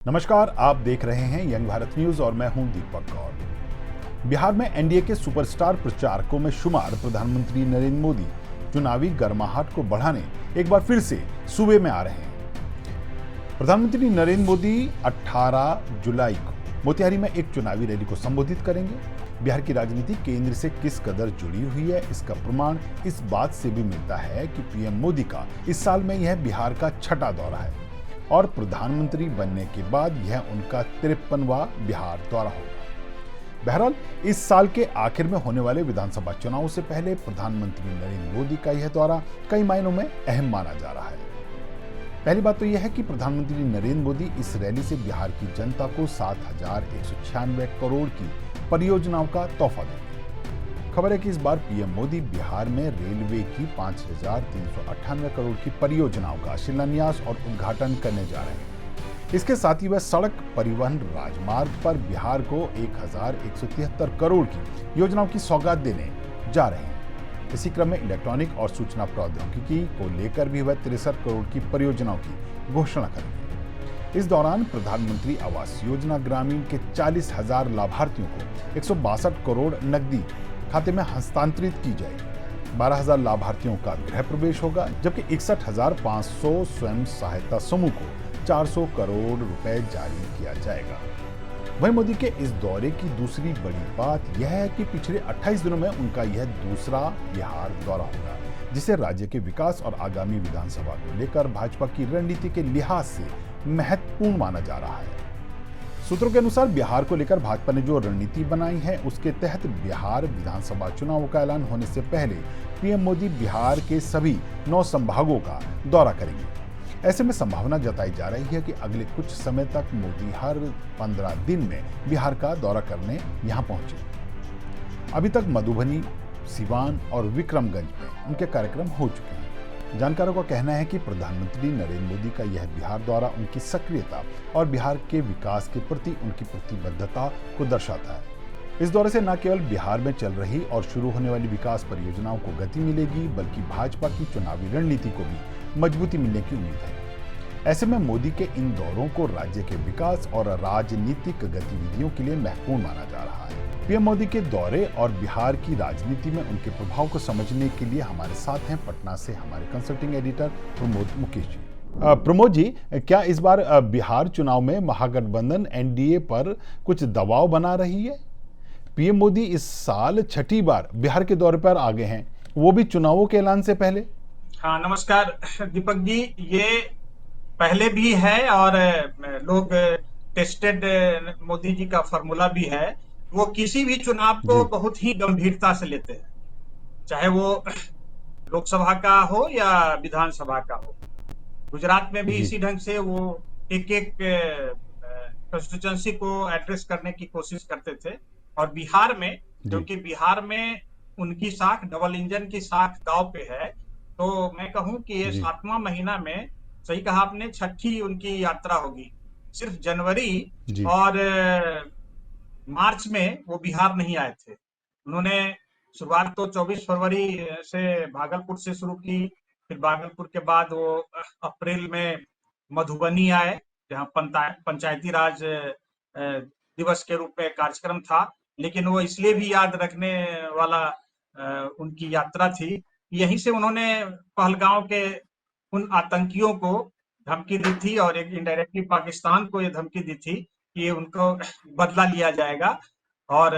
नमस्कार, आप देख रहे हैं यंग भारत न्यूज और मैं हूं दीपक कौर। बिहार में एनडीए के सुपरस्टार प्रचारकों में शुमार प्रधानमंत्री नरेंद्र मोदी चुनावी गर्माहट को बढ़ाने एक बार फिर से सूबे में आ रहे हैं। प्रधानमंत्री नरेंद्र मोदी 18 जुलाई को मोतिहारी में एक चुनावी रैली को संबोधित करेंगे। बिहार की राजनीति केंद्र से किस कदर जुड़ी हुई है, इसका प्रमाण इस बात से भी मिलता है कि पीएम मोदी का इस साल में यह बिहार का छठा दौरा है और प्रधानमंत्री बनने के बाद यह उनका 53वां बिहार दौरा होगा। बहरहाल इस साल के आखिर में होने वाले विधानसभा चुनाव से पहले प्रधानमंत्री नरेंद्र मोदी का यह दौरा कई मायनों में अहम माना जा रहा है। पहली बात तो यह है कि प्रधानमंत्री नरेंद्र मोदी इस रैली से बिहार की जनता को 7,196 करोड़ की परियोजनाओं का तोहफा देंगे। खबर है कि इस बार पीएम मोदी बिहार में रेलवे की 5,398 करोड़ की परियोजनाओं का शिलान्यास और उद्घाटन करने जा रहे हैं। इसके साथ ही वह सड़क परिवहन राजमार्ग पर बिहार को 1,173 करोड़ की योजनाओं की सौगात देने जा रहे हैं। इसी क्रम में इलेक्ट्रॉनिक और सूचना प्रौद्योगिकी को लेकर भी वह 63 करोड़ की परियोजनाओं की घोषणा करेंगे। इस दौरान प्रधानमंत्री आवास योजना ग्रामीण के 40,000 लाभार्थियों को 162 करोड़ नकदी खाते में हस्तांतरित की जाएगी। 12,000 लाभार्थियों का गृह प्रवेश होगा, जबकि 61,500 स्वयं सहायता समूह को 400 करोड़ रुपए जारी किया जाएगा। वहीं मोदी के इस दौरे की दूसरी बड़ी बात यह है कि पिछले 28 दिनों में उनका यह दूसरा बिहार दौरा होगा, जिसे राज्य के विकास और आगामी विधानसभा को लेकर भाजपा की रणनीति के लिहाज से महत्वपूर्ण माना जा रहा है। सूत्रों के अनुसार बिहार को लेकर भाजपा ने जो रणनीति बनाई है, उसके तहत बिहार विधानसभा चुनाव का ऐलान होने से पहले पीएम मोदी बिहार के सभी 9 संभागों का दौरा करेंगे। ऐसे में संभावना जताई जा रही है कि अगले कुछ समय तक मोदी हर 15 दिन में बिहार का दौरा करने यहां पहुंचे। अभी तक मधुबनी, सिवान और विक्रमगंज में उनके कार्यक्रम हो चुके हैं। जानकारों का कहना है कि प्रधानमंत्री नरेंद्र मोदी का यह बिहार दौरा उनकी सक्रियता और बिहार के विकास के प्रति उनकी प्रतिबद्धता को दर्शाता है। इस दौरे से न केवल बिहार में चल रही और शुरू होने वाली विकास परियोजनाओं को गति मिलेगी, बल्कि भाजपा की चुनावी रणनीति को भी मजबूती मिलने की उम्मीद है। ऐसे में मोदी के इन दौरों को राज्य के विकास और राजनीतिक गतिविधियों के लिए महत्वपूर्ण माना जा रहा है। पीएम मोदी के दौरे और बिहार की राजनीति में उनके प्रभाव को समझने के लिए हमारे साथ हैं पटना से हमारे कंसल्टिंग एडिटर प्रमोद मुकेश जी। प्रमोद जी, क्या इस बार बिहार चुनाव में महागठबंधन एनडीए पर कुछ दबाव बना रही है? पीएम मोदी इस साल छठी बार बिहार के दौरे पर आ गए हैं, वो भी चुनावों के ऐलान से पहले। हाँ, नमस्कार दीपक जी। ये पहले भी है और लोग टेस्टेड मोदी जी का फॉर्मूला भी है। वो किसी भी चुनाव को जी बहुत ही गंभीरता से लेते हैं, चाहे वो लोकसभा का हो या विधानसभा का हो। गुजरात में भी जी इसी ढंग से वो एक एक कंस्टिट्यूंसी को एड्रेस करने की कोशिश करते थे। और बिहार में, जी क्योंकि बिहार में उनकी साख डबल इंजन की साख दांव पे है, तो मैं कहूं कि ये जी 7वां महीना में, सही कहा आपने, छठी उनकी यात्रा होगी। सिर्फ जनवरी जी और मार्च में वो बिहार नहीं आए थे। उन्होंने शुरुआत तो 24 फरवरी से भागलपुर से शुरू की, फिर भागलपुर के बाद वो अप्रैल में मधुबनी आए, जहाँ पंचायती राज दिवस के रूप में कार्यक्रम था। लेकिन वो इसलिए भी याद रखने वाला उनकी यात्रा थी। यहीं से उन्होंने पहलगांव के उन आतंकियों को धमकी दी थी और एक इनडायरेक्टली पाकिस्तान को ये धमकी दी थी कि उनको बदला लिया जाएगा। और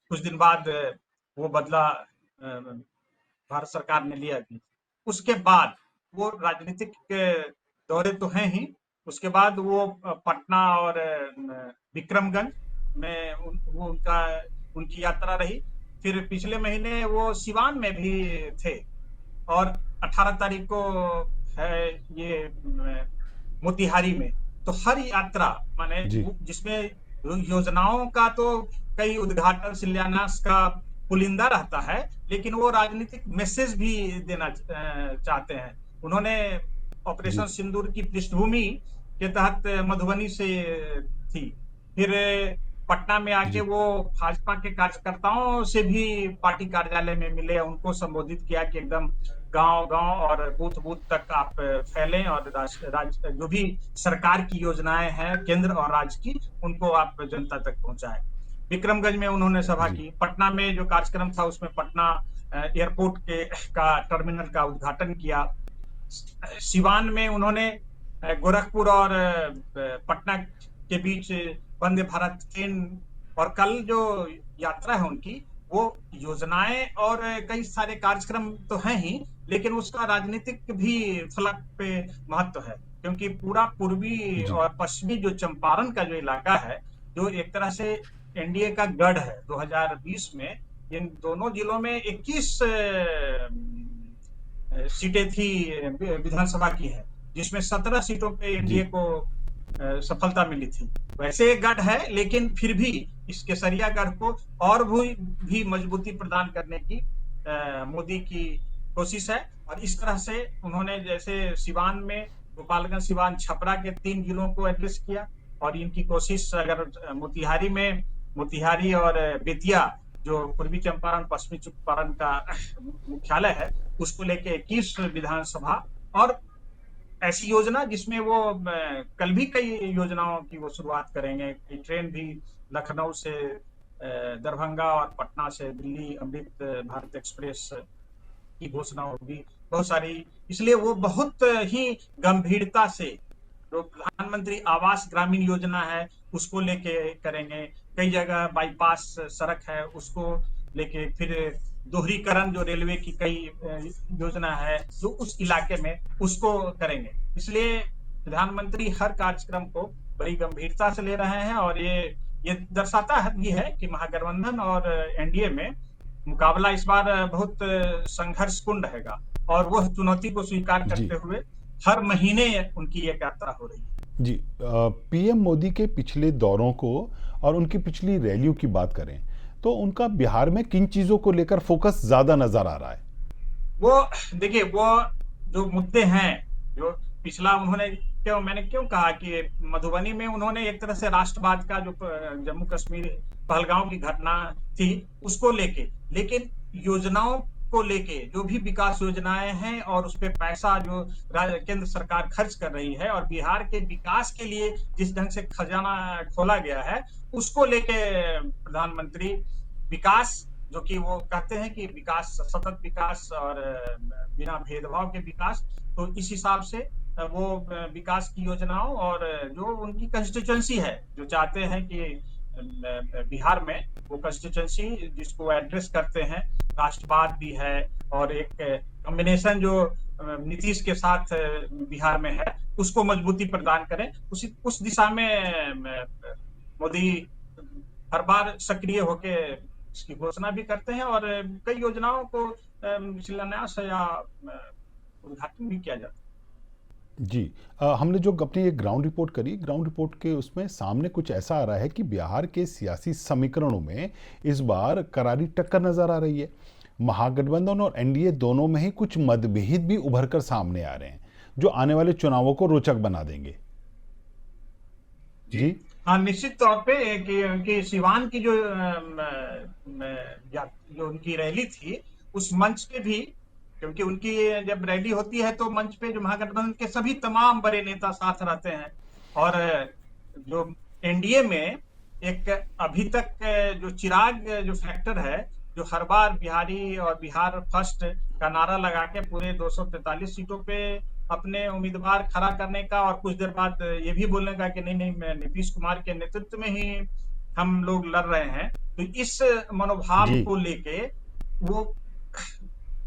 कुछ दिन बाद वो बदला भारत सरकार ने लिया भी। उसके बाद वो राजनीतिक दौरे तो हैं ही, उसके बाद वो पटना और विक्रमगंज में वो उनकी यात्रा रही। फिर पिछले महीने वो सिवान में भी थे और 18 तारीख को है ये मोतिहारी में। तो हर यात्रा माने जी जिसमें योजनाओं का तो कई उद्घाटन शिलान्यास का पुलिंदा रहता है, लेकिन वो राजनीतिक मैसेज भी देना चाहते हैं। उन्होंने ऑपरेशन जी सिंदूर की पृष्ठभूमि के तहत मधुबनी से थी, फिर पटना में आके जी। वो भाजपा के कार्यकर्ताओं से भी पार्टी कार्यालय में मिले, उनको संबोधित किया कि एकदम गांव-गांव और बूथ-बूथ तक आप फैलें और जो भी सरकार की योजनाएं हैं केंद्र और राज्य की, उनको आप जनता तक पहुंचाएं। विक्रमगंज में उन्होंने सभा जी। की। पटना में जो कार्यक्रम था उसमें पटना एयरपोर्ट के का टर्मिनल का उद्घाटन किया। सिवान में उन्होंने गोरखपुर और पटना के बीच वंदे भारत ट्रेन और कल जो यात्रा है उनकी, वो योजनाएं और कई सारे कार्यक्रम तो हैं ही, लेकिन उसका राजनीतिक भी फलक पे महत्व है, क्योंकि पूरा पूर्वी जी। और पश्चिमी जो चंपारण का जो इलाका है, जो एक तरह से एनडीए का गढ़ है। 2020 में इन दोनों जिलों में 21 सीटें थी विधानसभा की है, जिसमें 17 सीटों पे जी। एनडीए को सफलता मिली थी। वैसे गढ़ है, लेकिन फिर भी इस केसरिया गढ़ को और भी मजबूती प्रदान करने की मोदी की कोशिश है। और इस तरह से उन्होंने जैसे सिवान में गोपालगंज, सिवान, छपरा के 3 जिलों को एड्रेस किया, और इनकी कोशिश अगर मोतिहारी और बेतिया जो पूर्वी चंपारण पश्चिमी चंपारण का मुख्यालय है, उसको लेके 21 विधानसभा और ऐसी योजना जिसमें वो कल भी कई योजनाओं की वो शुरुआत करेंगे। ट्रेन भी लखनऊ से दरभंगा और पटना से दिल्ली अमृत भारत एक्सप्रेस की घोषणा होगी, बहुत सारी। इसलिए वो बहुत ही गंभीरता से जो प्रधानमंत्री आवास ग्रामीण योजना है उसको लेके करेंगे। कई जगह बाईपास सड़क है उसको लेके, फिर दोहरीकरण जो रेलवे की कई योजना है जो उस इलाके में, उसको करेंगे। इसलिए प्रधानमंत्री हर कार्यक्रम को बड़ी गंभीरता से ले रहे हैं, और ये दर्शाता भी है कि महागठबंधन और एनडीए में मुकाबला इस बार बहुत संघर्षपूर्ण रहेगा, और वह चुनौती को स्वीकार जी। करते हुए हर महीने उनकी ये यात्रा हो रही है। जी। पीएम मोदी के पिछले दौरों को और उनकी पिछली रैलियों की बात करें तो उनका बिहार में किन चीजों को लेकर फोकस ज्यादा नजर आ रहा है? वो देखिए, वो जो मुद्दे हैं, जो पिछला उन्होंने मैंने क्यों कहा कि मधुबनी में उन्होंने एक तरह से राष्ट्रवाद का जो जम्मू कश्मीर पहलगांव की घटना थी उसको लेके, लेकिन योजनाओं को लेके जो भी विकास योजनाएं हैं और उस पे पैसा जो केंद्र सरकार खर्च कर रही है और बिहार के विकास के लिए जिस ढंग से खजाना खोला गया है, उसको लेके प्रधानमंत्री विकास, जो कि वो कहते हैं कि विकास, सतत विकास और बिना भेदभाव के विकास, तो इस हिसाब से वो विकास की योजनाओं और जो उनकी कंस्टिट्यूएंसी है, जो चाहते हैं कि बिहार में वो कंस्टिट्यूएंसी जिसको एड्रेस करते हैं, राष्ट्रवाद भी है और एक कॉम्बिनेशन जो नीतीश के साथ बिहार में है, उसको मजबूती प्रदान करें। उस दिशा में मोदी हर बार सक्रिय होके इसकी घोषणा भी करते हैं, और कई योजनाओं को शिलान्यास या उद्घाटन भी किया जाता है। जी। हमने जो अपनी एक ग्राउंड रिपोर्ट करी, ग्राउंड रिपोर्ट के उसमें सामने कुछ ऐसा आ रहा है कि बिहार के सियासी समीकरणों में इस बार करारी टक्कर नजर आ रही है। महागठबंधन और एनडीए दोनों में ही कुछ मतभेद भी उभर कर सामने आ रहे हैं जो आने वाले चुनावों को रोचक बना देंगे। जी। हाँ, निश्चित तौर पे कि सिवान की जो उनकी रैली थी उस मंच पे भी, क्योंकि उनकी जब रैली होती है तो मंच पे जो महागठबंधन के सभी तमाम बड़े नेता साथ रहते हैं, और जो एनडीए में एक अभी तक जो चिराग जो फैक्टर है, जो हर बार बिहारी और बिहार फर्स्ट का नारा लगा के पूरे 243 सीटों पे अपने उम्मीदवार खड़ा करने का, और कुछ देर बाद ये भी बोलने का कि नहीं मैं नीतीश कुमार के नेतृत्व में ही हम लोग लड़ रहे हैं, तो इस मनोभाव को लेके वो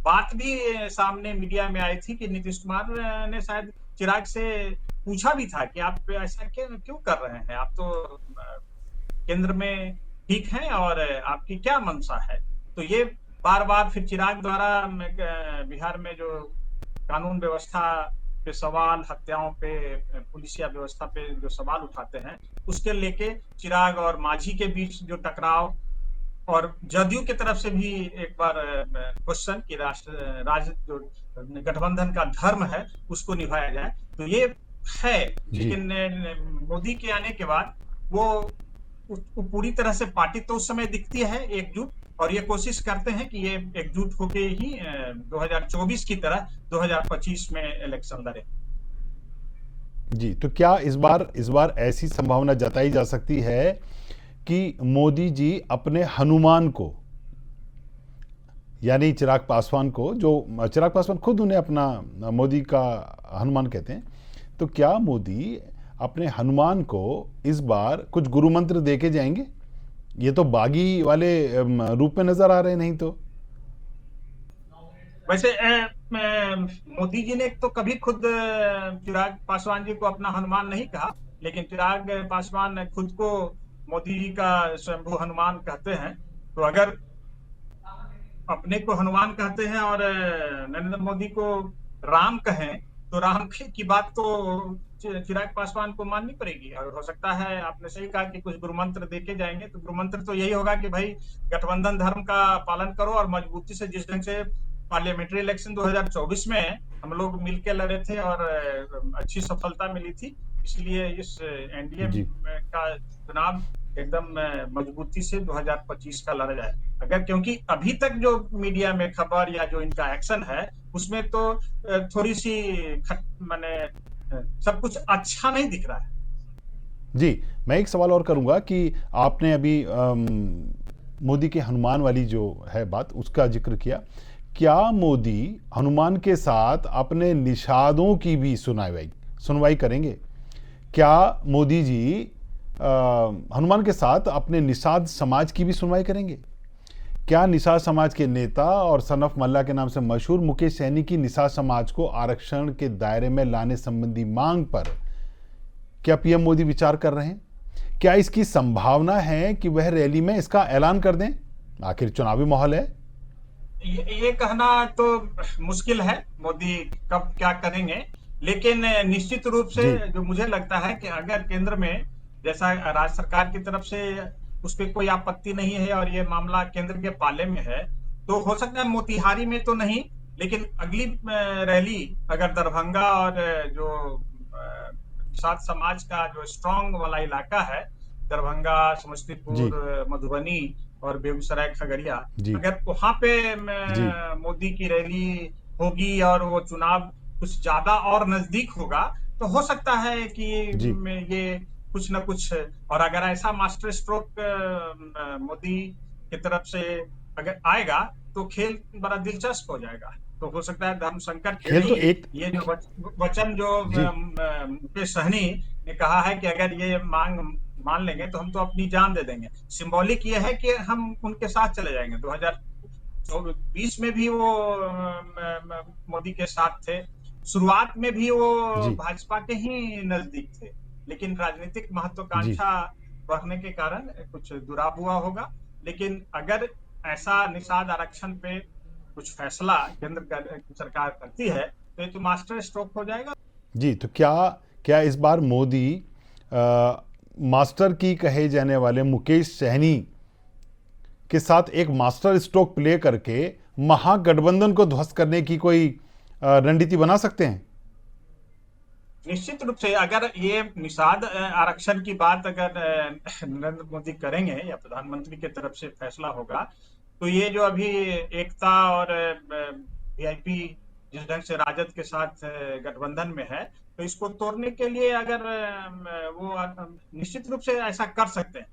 बात भी सामने मीडिया में आई थी कि नीतीश कुमार ने शायद चिराग से पूछा भी था कि आप ऐसा क्यों कर रहे हैं, आप तो केंद्र में ठीक हैं और आपकी क्या मंशा है। तो ये बार बार फिर चिराग द्वारा बिहार में जो कानून व्यवस्था पे सवाल, हत्याओं पे, पुलिसिया व्यवस्था पे जो सवाल उठाते हैं, उसके लेके चिराग और मांझी के बीच जो टकराव, और जदयू की तरफ से भी एक बार क्वेश्चन कि जो गठबंधन का धर्म है उसको निभाया जाए, तो ये है। लेकिन मोदी के आने के बाद वो वो पूरी तरह से पार्टी तो उस समय दिखती है एकजुट, और ये कोशिश करते हैं कि ये एकजुट होके ही 2024 की तरह 2025 में इलेक्शन लड़े। जी, तो क्या इस बार ऐसी संभावना जताई जा सकती है कि मोदी जी अपने हनुमान को, यानी चिराग पासवान को, जो चिराग पासवान खुद उन्हें अपना मोदी का हनुमान कहते हैं, तो क्या मोदी अपने हनुमान को इस बार कुछ गुरु मंत्र दे के जाएंगे? ये तो बागी वाले रूप में नजर आ रहे हैं, नहीं तो? वैसे मोदी जी ने तो कभी खुद चिराग पासवान जी को अपना हनुमान नहीं कहा, लेकिन चिराग पासवान खुद को मोदी जी का स्वयंभू हनुमान कहते हैं। तो अगर अपने को हनुमान कहते हैं और नरेंद्र मोदी को राम कहें, तो राम की बात तो चिराग पासवान को माननी पड़ेगी। और हो सकता है, आपने सही कहा कि कुछ गुरु मंत्र देके जाएंगे, तो गुरु मंत्र तो यही होगा कि भाई गठबंधन धर्म का पालन करो और मजबूती से, जिस ढंग से पार्लियामेंट्री इलेक्शन 2024 में हम लोग मिलकर लड़े थे और अच्छी सफलता मिली थी, इसलिए इस एनडीए जी का चुनाव एकदम मजबूती से 2025 का लड़ा जाए। अगर, क्योंकि अभी तक जो मीडिया में खबर या जो इनका एक्शन है, उसमें तो थोड़ी सी माने सब कुछ अच्छा नहीं दिख रहा है। जी, मैं एक सवाल और करूंगा कि आपने अभी मोदी के हनुमान वाली जो है बात, उसका जिक्र किया। क्या मोदी हनुमान के साथ अपने निषादों की भी सुनवाई करेंगे? क्या मोदी जी हनुमान के साथ अपने निषाद समाज की भी सुनवाई करेंगे? क्या निषाद समाज के नेता और सन ऑफ मल्ला के नाम से मशहूर मुकेश सहनी की निषाद समाज को आरक्षण के दायरे में लाने संबंधी मांग पर क्या पीएम मोदी विचार कर रहे हैं? क्या इसकी संभावना है कि वह रैली में इसका ऐलान कर दें? आखिर चुनावी माहौल है। ये कहना तो मुश्किल है मोदी कब क्या करेंगे, लेकिन निश्चित रूप से जी जो मुझे लगता है कि अगर केंद्र में, जैसा राज्य सरकार की तरफ से उस पर कोई आपत्ति नहीं है और ये मामला केंद्र के पाले में है, तो हो सकता है मोतिहारी में तो नहीं, लेकिन अगली रैली अगर दरभंगा और जो निषाद समाज का जो स्ट्रांग वाला इलाका है, दरभंगा, जी समस्तीपुर, मधुबनी और बेगूसराय, खगड़िया, जी अगर वहां पे जी मोदी की रैली होगी और वो चुनाव कुछ ज्यादा और नजदीक होगा, तो हो सकता है कि जी ये कुछ न कुछ, और अगर ऐसा मास्टर स्ट्रोक मोदी की तरफ से अगर आएगा, तो खेल बड़ा दिलचस्प हो जाएगा। तो हो सकता है धर्म संकट के खेल तो नहीं, एक। ये जो वचन जो जी मुकेश सहनी ने कहा है कि अगर ये मांग मान लेंगे तो हम तो अपनी जान दे देंगे, सिंबॉलिक ये है कि हम उनके साथ चले जाएंगे। 2020 में भी वो मोदी के साथ थे, शुरुआत में भी वो जी भाजपा के ही नजदीक थे, लेकिन राजनीतिक जी महत्वाकांक्षा बढ़ने के कारण कुछ दुराव हुआ होगा। लेकिन अगर ऐसा निषाद आरक्षण पे कुछ फैसला केंद्र सरकार करती है, तो ये तो मास्टर स्ट्रोक हो जाएगा। जी, तो क्या क्या इस बार मोदी मास्टर की कहे जाने वाले मुकेश सहनी के साथ एक मास्टर स्ट्रोक प्ले करके महागठबंधन को ध्वस्त करने की कोई रणनीति बना सकते हैं? निश्चित रूप से अगर ये निषाद आरक्षण की बात अगर नरेंद्र मोदी करेंगे या प्रधानमंत्री की तरफ से फैसला होगा, तो ये जो अभी एकता और वीआईपी जिस ढंग से राजद के साथ गठबंधन में है, तो इसको तोड़ने के लिए अगर वो निश्चित रूप से ऐसा कर सकते हैं।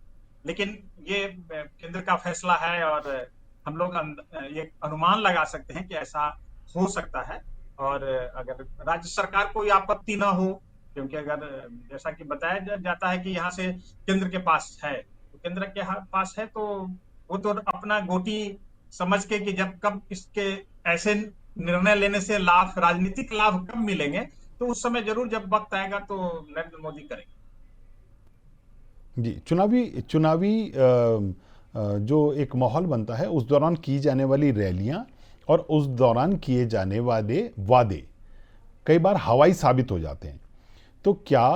लेकिन ये केंद्र का फैसला है और हम लोग ये अनुमान लगा सकते हैं कि ऐसा हो सकता है। और अगर राज्य सरकार कोई आपत्ति ना हो, क्योंकि अगर जैसा कि बताया जाता है कि यहाँ से केंद्र के पास है, तो केंद्र के पास है, तो वो तो अपना गोटी समझ के कि जब कब इसके ऐसे निर्णय लेने से लाभ, राजनीतिक लाभ कब मिलेंगे, तो उस समय जरूर जब वक्त आएगा तो नरेंद्र मोदी करेंगे। जी, चुनावी चुनावी जो एक माहौल बनता है, उस दौरान की जाने वाली रैलियां और उस दौरान किए जाने वाले वादे कई बार हवाई साबित हो जाते हैं। तो क्या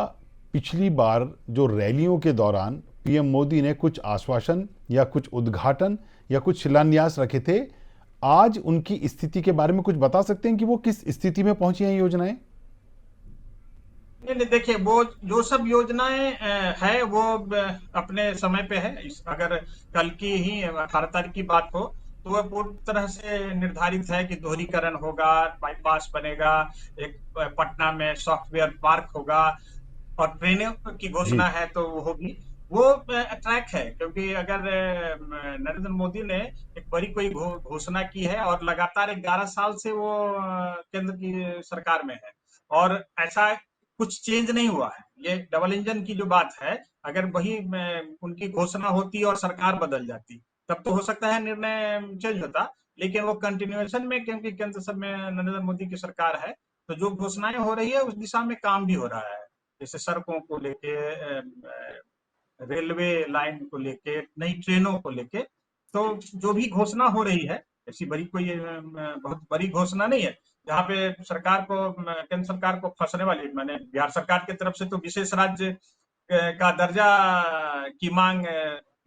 पिछली बार जो रैलियों के दौरान पीएम मोदी ने कुछ आश्वासन या कुछ उद्घाटन या कुछ शिलान्यास रखे थे, आज उनकी स्थिति के बारे में कुछ बता सकते हैं कि वो किस स्थिति में पहुंची हैं योजनाएं? नहीं नहीं, देखिए वो जो सब योजनाएं है वो अपने समय पे है। अगर कल की ही 18 तारीख की बात हो तो वह पूरी तरह से निर्धारित है कि दोहरीकरण होगा, बाईपास बनेगा, एक पटना में सॉफ्टवेयर पार्क होगा और ट्रेनों की जी। घोषणा है तो वो होगी। वो ट्रैक है, क्योंकि अगर नरेंद्र मोदी ने एक बड़ी कोई घोषणा की है और लगातार 11 साल से वो केंद्र की सरकार में है और ऐसा कुछ चेंज नहीं हुआ है। ये डबल इंजन की जो बात है, अगर वही उनकी घोषणा होती और सरकार बदल जाती तब तो हो सकता है निर्णय चेंज होता, लेकिन वो कंटिन्यूएशन में, क्योंकि केंद्र सब में नरेंद्र मोदी की सरकार है तो जो घोषणाएं हो रही है उस दिशा में काम भी हो रहा है। जैसे सड़कों को लेके, रेलवे लाइन को लेके, नई ट्रेनों को लेके, तो जो भी घोषणा हो रही है ऐसी बड़ी कोई बहुत बड़ी घोषणा नहीं है जहाँ पे सरकार को, केंद्र सरकार को फंसने वाली। मैंने बिहार सरकार की तरफ से तो विशेष राज्य का दर्जा की मांग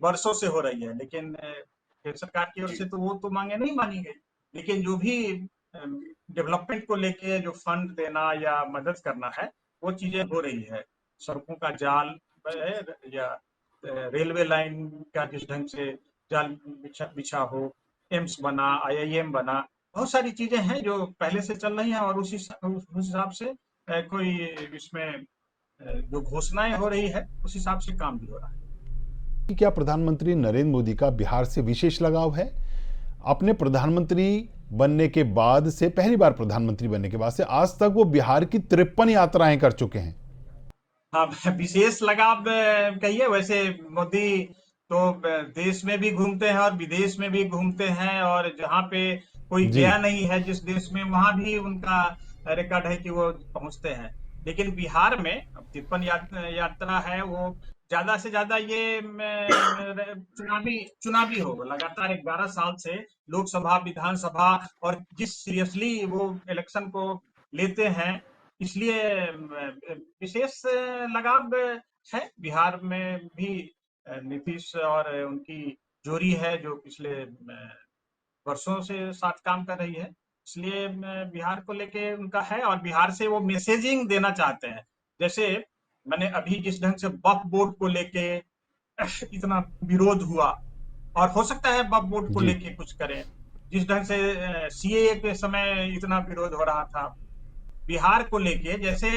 वर्षों से हो रही है, लेकिन केंद्र सरकार की ओर से तो वो तो मांगे नहीं मानी गई। लेकिन जो भी डेवलपमेंट को लेके जो फंड देना या मदद करना है वो चीजें हो रही है। सड़कों का जाल है या रेलवे लाइन का जिस ढंग से जाल बिछा हो, एम्स बना, आईआईएम बना, बहुत सारी चीजें हैं जो पहले से चल रही हैं और उस हिसाब से कोई इसमें जो घोषणाएं हो रही है उस हिसाब से काम भी हो रहा है। कि क्या प्रधानमंत्री नरेंद्र मोदी का बिहार से विशेष लगाव है? अपने प्रधानमंत्री बनने के बाद से, पहली बार प्रधानमंत्री बनने के बाद से आज तक वो बिहार की 53 यात्राएं कर चुके हैं। हाँ, विशेष लगाव कहिए। वैसे मोदी तो देश में भी घूमते हैं और विदेश में भी घूमते हैं, और जहाँ पे कोई जी। गया नहीं है जिस देश में, वहां भी उनका रिकॉर्ड है कि वो पहुंचते हैं। लेकिन बिहार में अब 53 यात्रा है, वो ज्यादा से ज्यादा ये चुनावी चुनावी हो, लगातार 11 साल से लोकसभा, विधानसभा, और जिस सीरियसली वो इलेक्शन को लेते हैं, इसलिए विशेष लगाव है। बिहार में भी नीतीश और उनकी जोड़ी है जो पिछले वर्षों से साथ काम कर रही है, इसलिए बिहार को लेके उनका है और बिहार से वो मैसेजिंग देना चाहते हैं। जैसे मैंने अभी जिस ढंग से वक्फ बोर्ड को लेके इतना विरोध हुआ, और हो सकता है वक्फ बोर्ड को जी। लेके कुछ करें, जिस ढंग से सीएए के समय इतना विरोध हो रहा था बिहार को लेके, जैसे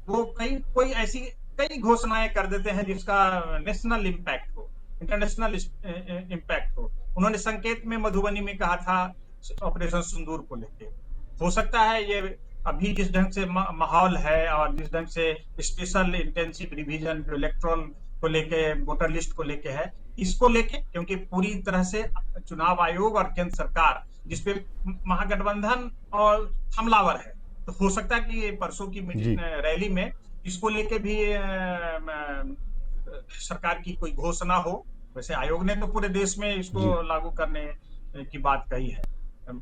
वो कई कोई ऐसी कई घोषणाएं कर देते हैं जिसका नेशनल इम्पैक्ट हो, इंटरनेशनल इम्पैक्ट हो। उन्होंने संकेत में मधुबनी में कहा था ऑपरेशन सिंदूर को लेके। हो सकता है ये अभी जिस ढंग से माहौल है और जिस ढंग से स्पेशल इंटेंसिव रिवीजन जो इलेक्ट्रल को लेके, वोटर लिस्ट को लेके है, इसको लेके, क्योंकि पूरी तरह से चुनाव आयोग और केंद्र सरकार जिसपे महागठबंधन और हमलावर है, तो हो सकता है कि परसों की जी। रैली में इसको लेके भी सरकार की कोई घोषणा हो। वैसे आयोग ने तो पूरे देश में जी। इसको लागू करने की बात कही है।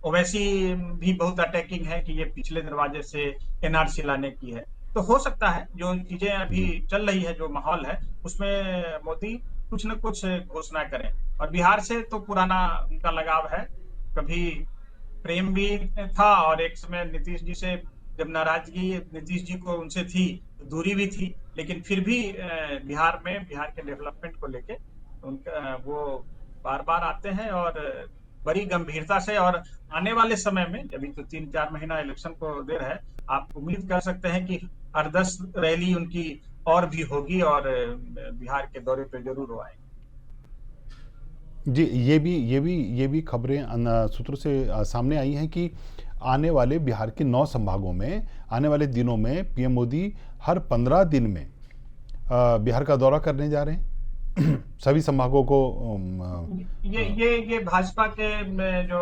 ओवैसी भी बहुत अटैकिंग है कि ये पिछले दरवाजे से एनआरसी लाने की है। तो हो सकता है जो चीजें अभी जी। चल रही है, जो माहौल है, उसमें मोदी कुछ न कुछ घोषणा करें। और बिहार से तो पुराना उनका लगाव है, कभी प्रेम भी था और एक समय नीतीश जी से जब नाराजगी नीतीश जी को उनसे थी तो दूरी भी थी, लेकिन फिर भी बिहार में बिहार के डेवलपमेंट को लेके उनका वो बार बार आते हैं और बड़ी गंभीरता से। और आने वाले समय में, अभी तो 3-4 महीना इलेक्शन को देर है, आप उम्मीद कर सकते हैं कि 8-10 रैली उनकी और भी होगी और बिहार के दौरे पे जरूर वो आएंगे। जी, ये भी खबरें सूत्रों से सामने आई हैं कि आने वाले बिहार के 9 संभागों में आने वाले दिनों में पीएम मोदी हर 15 दिन में बिहार का दौरा करने जा रहे हैं। सभी संभागों को ये भाजपा के जो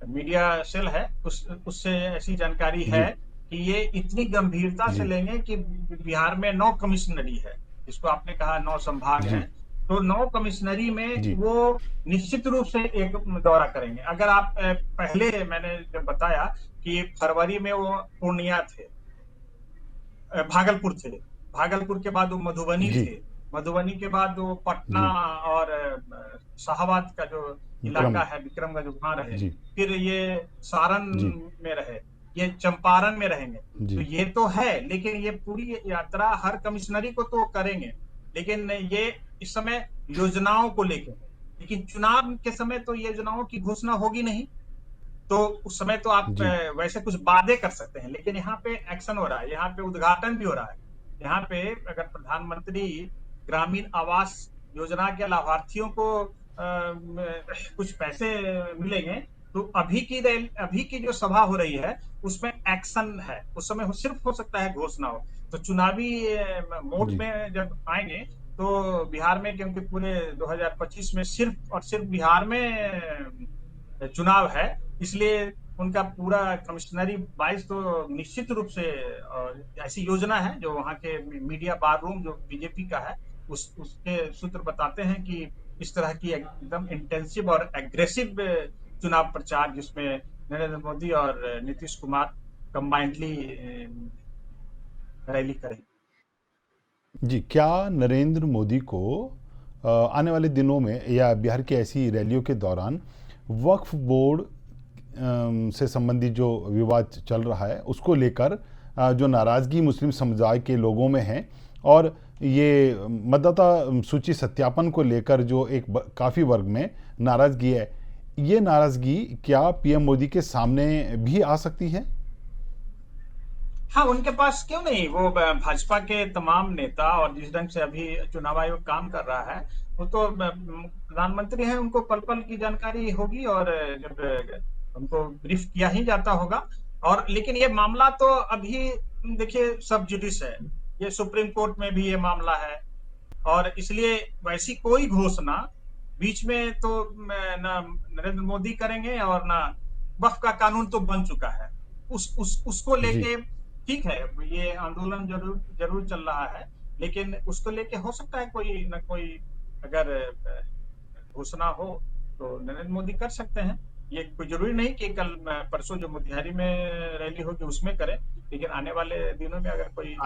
मीडिया सेल है उससे ऐसी जानकारी है जी। कि ये इतनी गंभीरता से जी। लेंगे कि बिहार में 9 कमिश्नरी है, जिसको आपने कहा 9 संभाग है, जी। तो 9 कमिश्नरी में जी। वो निश्चित रूप से एक दौरा करेंगे। अगर आप पहले मैंने जब बताया कि फरवरी में वो पूर्णिया थे, भागलपुर थे, भागलपुर के बाद वो मधुबनी जी। थे, मधुबनी के बाद वो पटना जी। और शाहाबाद का जो इलाका विक्रम। है, विक्रमगंज, वहां रहे, जी। फिर ये सारण जी। में रहे। ये चंपारण में रहेंगे। जी। तो ये तो है, लेकिन ये पूरी यात्रा हर कमिश्नरी को तो करेंगे, लेकिन ये इस समय योजनाओं को लेके, लेकिन चुनाव के समय तो योजनाओं की घोषणा होगी नहीं, तो उस समय तो आप जी। वैसे कुछ वादे कर सकते हैं, लेकिन यहाँ पे एक्शन हो रहा है, यहाँ पे उद्घाटन भी हो रहा है। यहाँ पे अगर प्रधानमंत्री ग्रामीण आवास योजना के लाभार्थियों को कुछ पैसे मिलेंगे, तो अभी की जो सभा हो रही है उसमें एक्शन है, उस समय सिर्फ हो सकता है घोषणा हो। तो चुनावी मोड जी। में जब आएंगे तो बिहार में, क्योंकि पूरे 2025 में सिर्फ और सिर्फ बिहार में चुनाव है, इसलिए उनका पूरा कमिश्नरी 22 तो निश्चित रूप से ऐसी योजना है जो वहाँ के मीडिया बार रूम जो बीजेपी का है उसके सूत्र बताते हैं कि इस तरह की एकदम इंटेंसिव और एग्रेसिव चुनाव प्रचार जिसमें नरेंद्र मोदी और नीतीश कुमार कंबाइंडली रैली करें। जी, क्या नरेंद्र मोदी को आने वाले दिनों में या बिहार की ऐसी रैलियों के दौरान वक्फ बोर्ड से संबंधित जो विवाद चल रहा है उसको लेकर जो नाराज़गी मुस्लिम समुदाय के लोगों में है और ये मतदाता सूची सत्यापन को लेकर जो एक काफ़ी वर्ग में नाराज़गी है, ये नाराज़गी क्या पीएम मोदी के सामने भी आ सकती है? हाँ, उनके पास क्यों नहीं, वो भाजपा के तमाम नेता और जिस ढंग से अभी चुनाव आयोग काम कर रहा है, वो तो प्रधानमंत्री हैं, उनको पल पल की जानकारी होगी और जब उनको ब्रीफ किया ही जाता होगा। और लेकिन ये मामला तो अभी देखिए सब जुडिस है, ये सुप्रीम कोर्ट में भी ये मामला है और इसलिए वैसी कोई घोषणा बीच में तो ना नरेंद्र मोदी करेंगे और ना वक्फ का कानून तो बन चुका है, उसको लेके ठीक है, ये आंदोलन जरूर चल रहा है, लेकिन उसको लेके हो सकता है कोई ना कोई अगर घोषणा हो तो नरेंद्र मोदी कर सकते हैं। ये कोई जरूरी नहीं कि कल परसों जो मोतिहारी में रैली होगी उसमें करें, लेकिन आने वाले दिनों में अगर कोई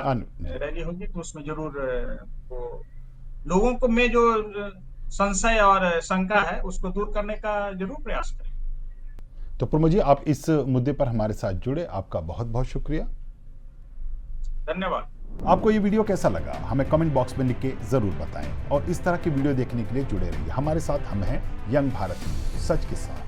रैली होगी तो उसमें जरूर वो लोगों को में जो संशय और शंका है उसको दूर करने का जरूर प्रयास करें। तो प्रमोद जी, आप इस मुद्दे पर हमारे साथ जुड़े, आपका बहुत बहुत शुक्रिया। धन्यवाद। आपको ये वीडियो कैसा लगा हमें कमेंट बॉक्स में लिख के जरूर बताएं और इस तरह की वीडियो देखने के लिए जुड़े रहिए हमारे साथ। हम हैं यंग भारत, सच के साथ।